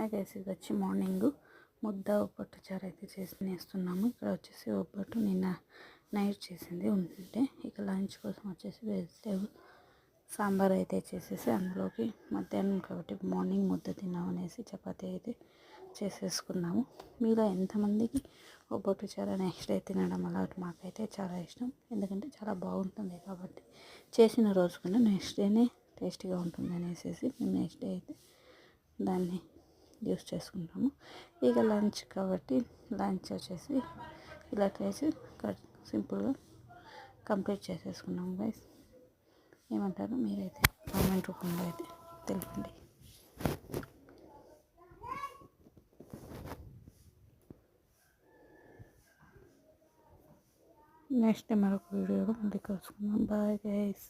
అయితే ఇది వచ్చి మార్నింగ్ ముద్ద ఒబ్బట్టు చారు అయితే చేస్తున్నాము. ఇక్కడ వచ్చేసి ఒబ్బట్టు నిన్న నైట్ చేసింది ఉంటే, ఇక లంచ్ కోసం వచ్చేసి వెజిటేబుల్ సాంబార్ అయితే చేసేసి అందులోకి మధ్యాహ్నం కాబట్టి మార్నింగ్ ముద్ద తిన్నామనేసి చపాతీ అయితే చేసేసుకున్నాము. మీలో ఎంతమందికి ఒబ్బట్టు చారు నెక్స్ట్ డే తినడం అలవాటు? మాకైతే చాలా ఇష్టం, ఎందుకంటే చాలా బాగుంటుంది కాబట్టి. చేసిన రోజు కన్నా నెక్స్ట్ డేనే టేస్టీగా ఉంటుంది అనేసి మేము నెక్స్ట్ డే అయితే దాన్ని యూస్ చేసుకుంటాము. ఇక లంచ్ కాబట్టి లంచ్ వచ్చేసి ఇలా చేసి సింపుల్గా కంప్లీట్ చేసేసుకున్నాము గైస్. ఏమంటారు మీరైతే కామెంట్ రూపంలో అయితే తెలపండి. నెక్స్ట్ మరొక వీడియోలో మళ్ళీ కలుసుకుందాం. Bye guys.